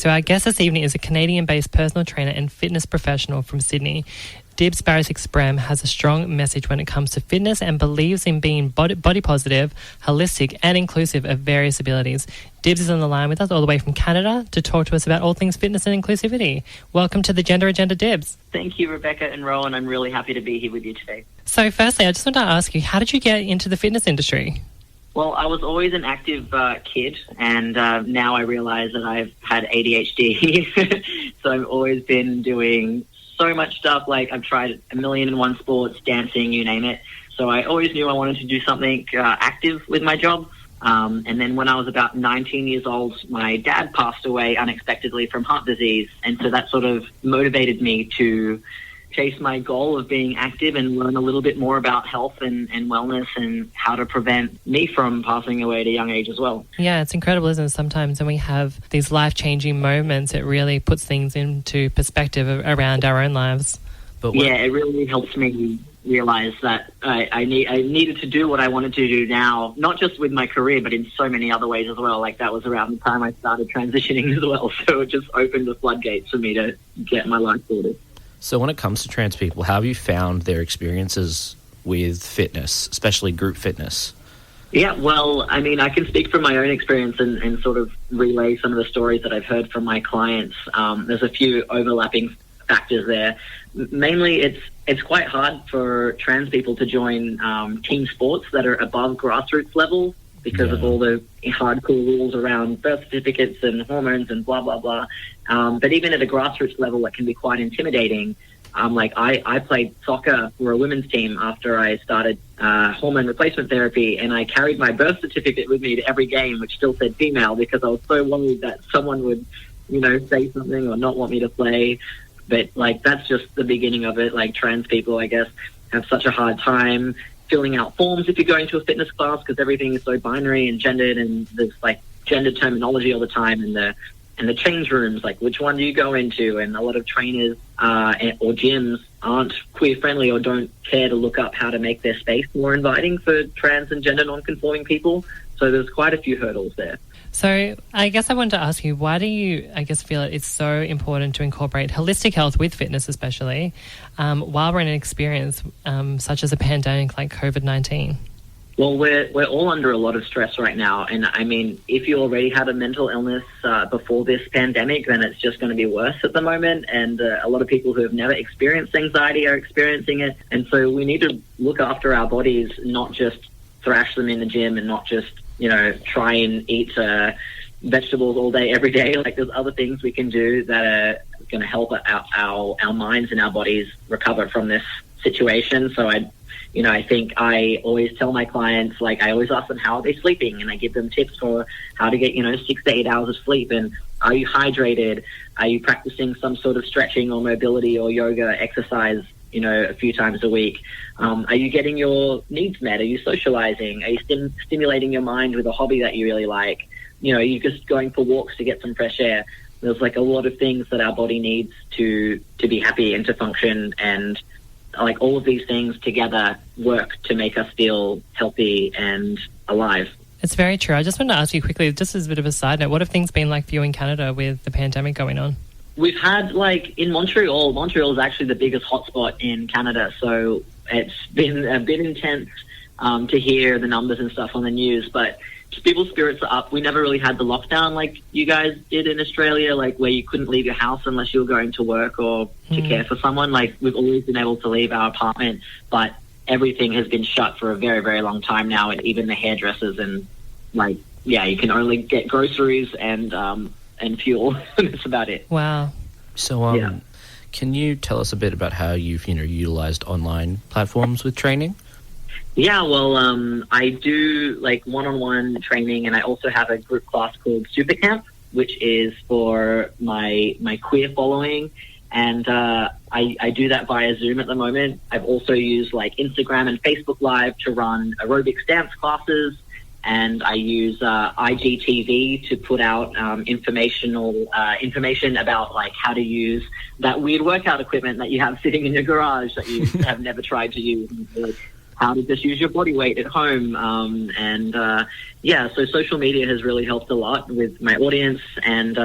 So our guest this evening is a Canadian-based personal trainer and fitness professional from Sydney. Dibs Barisic-Sprem has a strong message when it comes to fitness and believes in being body positive, holistic and inclusive of various abilities. Dibs is on the line with us all the way from Canada to talk to us about all things fitness and inclusivity. Welcome to the Gender Agenda, Dibs. Thank you, Rebecca and Rowan. I'm really happy to be here with you today. So firstly, I just want to ask you, how did you get into the fitness industry? Well, I was always an active kid, and now I realize that I've had ADHD. So I've always been doing so much stuff. Like, I've tried 1,000,001 sports, dancing, you name it. So I always knew I wanted to do something active with my job. And then when I was about 19 years old, my dad passed away unexpectedly from heart disease. And so that sort of motivated me to chase my goal of being active and learn a little bit more about health and wellness and how to prevent me from passing away at a young age as well. Yeah, it's incredible, isn't it? Sometimes when we have these life-changing moments, it really puts things into perspective around our own lives. Yeah, it really helps me realize that I needed to do what I wanted to do now, not just with my career, but in so many other ways as well. Like, that was around the time I started transitioning as well. So it just opened the floodgates for me to get my life sorted. So when it comes to trans people, how have you found their experiences with fitness, especially group fitness? Yeah, well, I mean, I can speak from my own experience and sort of relay some of the stories that I've heard from my clients. There's a few overlapping factors there. Mainly, it's quite hard for trans people to join team sports that are above grassroots level because of all the hardcore rules around birth certificates and hormones and blah, blah, blah. But even at a grassroots level, it can be quite intimidating. Like, I played soccer for a women's team after I started hormone replacement therapy, and I carried my birth certificate with me to every game, which still said female, because I was so worried that someone would, say something or not want me to play. But, like, that's just the beginning of it. Like, trans people, I guess, have such a hard time filling out forms if you're going to a fitness class, because everything is so binary and gendered, and there's, like, gender terminology all the time, and the change rooms, like, which one do you go into? And a lot of trainers or gyms aren't queer friendly or don't care to look up how to make their space more inviting for trans and gender non-conforming people. So there's quite a few hurdles there. So I guess I wanted to ask you, why do you, feel it's so important to incorporate holistic health with fitness, especially while we're in an experience such as a pandemic like COVID-19? Well, we're all under a lot of stress right now. And I mean, if you already had a mental illness before this pandemic, then it's just going to be worse at the moment. And a lot of people who have never experienced anxiety are experiencing it. And so we need to look after our bodies, not just thrash them in the gym and not just, try and eat vegetables all day, every day. Like, there's other things we can do that are going to help our minds and our bodies recover from this situation. So I think I always tell my clients, like, I always ask them how are they sleeping, and I give them tips for how to get 6 to 8 hours of sleep. And are you hydrated? Are you practicing some sort of stretching or mobility or yoga exercise a few times a week? Are you getting your needs met? Are you socializing? Are you stimulating your mind with a hobby that you really like? Are you just going for walks to get some fresh air? There's, like, a lot of things that our body needs to be happy and to function, and, like, all of these things together work to make us feel healthy and alive. It's very true. I just wanted to ask you quickly, just as a bit of a side note, what have things been like for you in Canada with the pandemic going on? We've had, like, in Montreal is actually the biggest hotspot in Canada, so it's been a bit intense to hear the numbers and stuff on the news, but people's spirits are up. We never really had the lockdown like you guys did in Australia, like, where you couldn't leave your house unless you were going to work or to care for someone. Like, we've always been able to leave our apartment, but everything has been shut for a very, very long time now, and even the hairdressers, and, like, you can only get groceries and fuel. That's about it. Wow. So, can you tell us a bit about how you've, utilized online platforms with training? Yeah, well, I do, like, one-on-one training, and I also have a group class called Supercamp, which is for my queer following, and I do that via Zoom at the moment. I've also used, like, Instagram and Facebook Live to run aerobics dance classes, and I use IGTV to put out information about, like, how to use that weird workout equipment that you have sitting in your garage that you have never tried to use. Like, how to just use your body weight at home. So social media has really helped a lot with my audience, and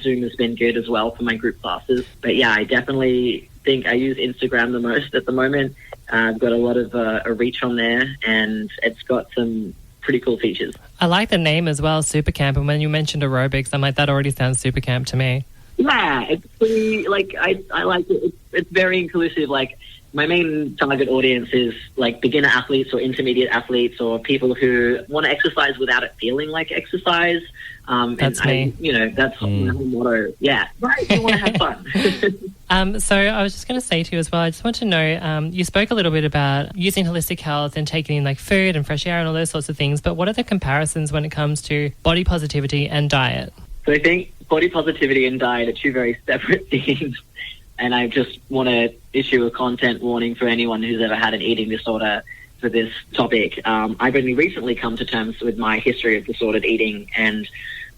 Zoom has been good as well for my group classes. But yeah, I definitely think I use Instagram the most at the moment. I've got a lot of a reach on there, and it's got some pretty cool features. I like the name as well, Super Camp. And when you mentioned aerobics, I'm like, that already sounds super camp to me. Yeah, it's pretty, like, I like it. It's very inclusive. Like, my main target audience is like beginner athletes or intermediate athletes or people who want to exercise without it feeling like exercise. That's me. That's my motto. Yeah, right. You want to have fun. So I was just going to say to you as well, I just want to know, you spoke a little bit about using holistic health and taking in like food and fresh air and all those sorts of things, but what are the comparisons when it comes to body positivity and diet? So I think body positivity and diet are two very separate things. And I just want to issue a content warning for anyone who's ever had an eating disorder for this topic. I've only recently come to terms with my history of disordered eating, and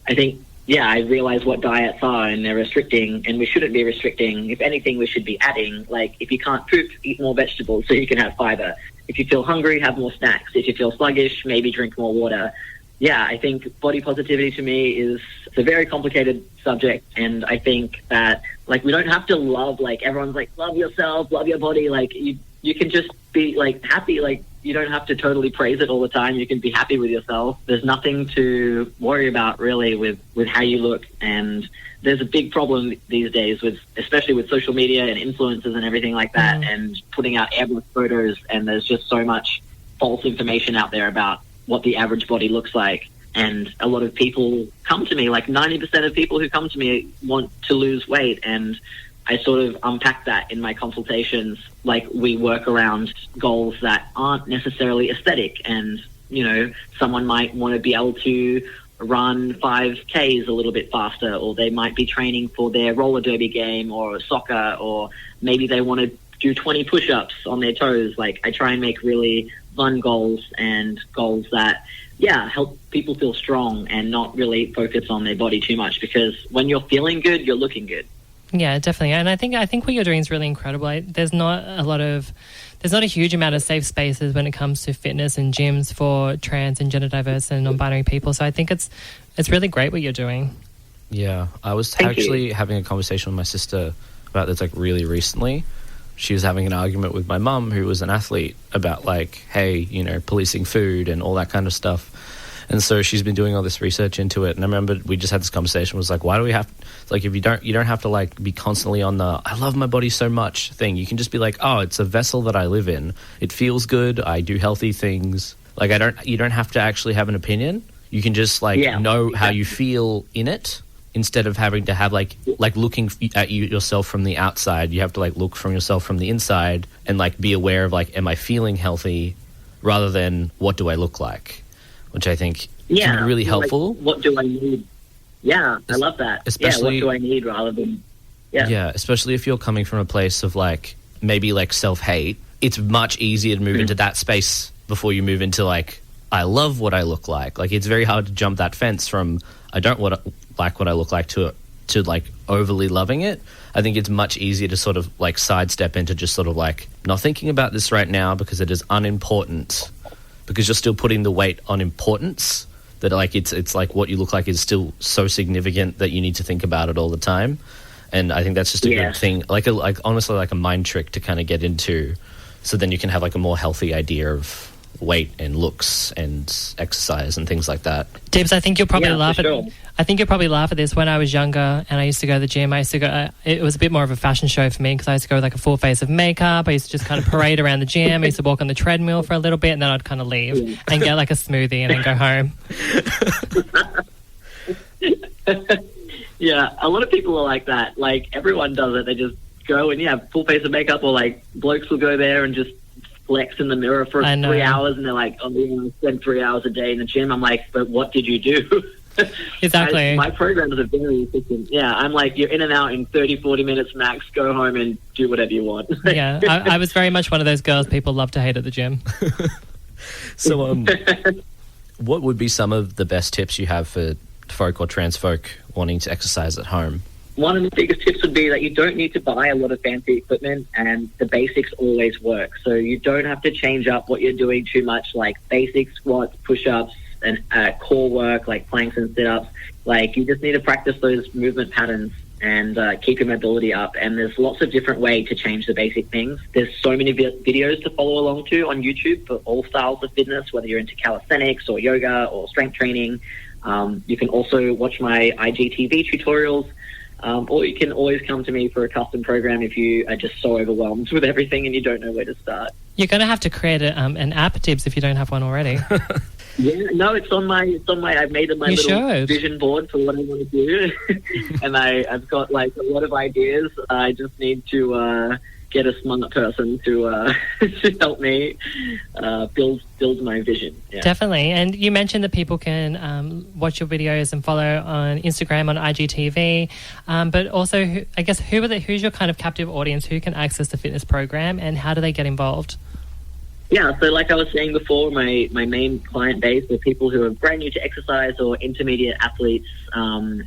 I think, I realize what diets are, and they're restricting, and we shouldn't be restricting. If anything, we should be adding. Like, if you can't poop, eat more vegetables so you can have fiber. If you feel hungry, have more snacks. If you feel sluggish, maybe drink more water. Yeah, I think body positivity to me is a very complicated subject, and I think that, like, we don't have to love, like, everyone's like, love yourself, love your body. Like, you can just be, like, happy. Like, you don't have to totally praise it all the time. You can be happy with yourself. There's nothing to worry about, really, with how you look. And there's a big problem these days, especially with social media and influencers and everything like that, and putting out airbrushed photos, and there's just so much false information out there about what the average body looks like. And a lot of people come to me, like 90% of people who come to me want to lose weight, and I sort of unpack that in my consultations. Like, we work around goals that aren't necessarily aesthetic, and someone might want to be able to run 5Ks a little bit faster, or they might be training for their roller derby game or soccer, or maybe they want to do 20 push-ups on their toes. Like, I try and make really fun goals, and goals that help people feel strong and not really focus on their body too much, because when you're feeling good, you're looking good. Yeah, definitely. And I think what you're doing is really incredible. There's not a huge amount of safe spaces when it comes to fitness and gyms for trans and gender diverse and non-binary people. So I think it's really great what you're doing. Yeah, I was Thank actually you. having a conversation with my sister about this, like, really recently. She was having an argument with my mum, who was an athlete, about, like, hey, policing food and all that kind of stuff. And so she's been doing all this research into it. And I remember we just had this conversation. It was like, why do we have, like, if you don't have to, like, be constantly on the I love my body so much thing. You can just be like, oh, it's a vessel that I live in. It feels good. I do healthy things. Like, you don't have to actually have an opinion. You can just, like, know how you feel in it, instead of having to have like looking at yourself from the outside. You have to, like, look from yourself from the inside and, like, be aware of, like, am I feeling healthy, rather than what do I look like, which I think can be really helpful. Like, what do I need? Yeah, I love that. Especially, what do I need, rather than especially if you're coming from a place of, like, maybe, like, self-hate. It's much easier to move into that space before you move into, like, I love what I look like. Like, it's very hard to jump that fence from I don't like what I look like to like overly loving it. I think it's much easier to sort of, like, sidestep into just sort of, like, not thinking about this right now because it is unimportant, because you're still putting the weight on importance, that, like, it's like what you look like is still so significant that you need to think about it all the time. And I think that's just a good thing, like honestly, like a mind trick to kind of get into, so then you can have, like, a more healthy idea of weight and looks and exercise and things like that. Dibs, I think you'll probably laugh at this. When I was younger and I used to go to the gym, it was a bit more of a fashion show for me, because I used to go with, like, a full face of makeup. I used to just kind of parade around the gym. I used to walk on the treadmill for a little bit, and then I'd kind of leave and get, like, a smoothie and then go home. Yeah, a lot of people are like that. Like, everyone does it. They just go and full face of makeup, or, like, blokes will go there and just flex in the mirror for 3 hours, and they're like, oh, I spend 3 hours a day in the gym. I'm like, but what did you do? Exactly. My programs are very efficient. Yeah, I'm like, you're in and out in 30, 40 minutes max. Go home and do whatever you want. Yeah, I was very much one of those girls people love to hate at the gym. So, what would be some of the best tips you have for folk or trans folk wanting to exercise at home? One of the biggest tips would be that you don't need to buy a lot of fancy equipment, and the basics always work. So you don't have to change up what you're doing too much, like basic squats, push-ups, and core work like planks and sit-ups. Like, you just need to practice those movement patterns and keep your mobility up. And there's lots of different ways to change the basic things. There's so many videos to follow along to on YouTube for all styles of fitness, whether you're into calisthenics or yoga or strength training. You can also watch my IGTV tutorials. Or you can always come to me for a custom program if you are just so overwhelmed with everything and you don't know where to start. You're going to have to create an app, Dibs, if you don't have one already. Yeah, no, it's on my, I've made my little vision board for what I want to do. And I've got like a lot of ideas. I just need to get a smart person to help me build my vision. Yeah. Definitely. And you mentioned that people can watch your videos and follow on Instagram, on IGTV, but also, who's your kind of captive audience? Who can access the fitness program, and how do they get involved? Yeah, so like I was saying before, my main client base are people who are brand new to exercise or intermediate athletes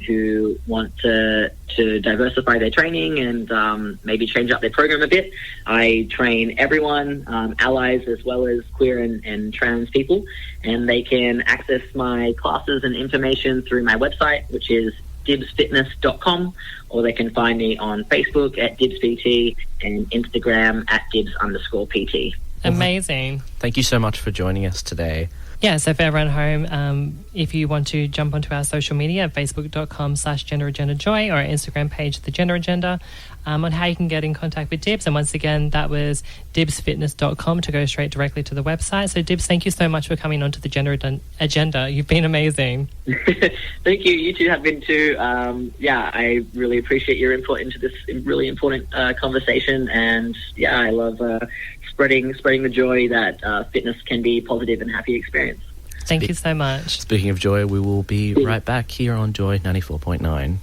who want to diversify their training and maybe change up their program a bit. I train everyone, allies as well as queer and trans people, and they can access my classes and information through my website, which is dibsfitness.com, or they can find me on Facebook at dibspt and Instagram at dibs_pt. Amazing. Thank you so much for joining us today. Yeah, so for everyone home, if you want to jump onto our social media, facebook.com/GenderAgendaJoy, or our Instagram page, The Gender Agenda, on how you can get in contact with Dibs. And once again, that was dibsfitness.com to go straight directly to the website. So Dibs, thank you so much for coming onto The Gender Agenda. You've been amazing. Thank you. You two have been too. I really appreciate your input into this really important conversation. And yeah, I love spreading the joy that fitness can be a positive and happy experience. Thank you so much. Speaking of joy, we will be right back here on Joy 94.9.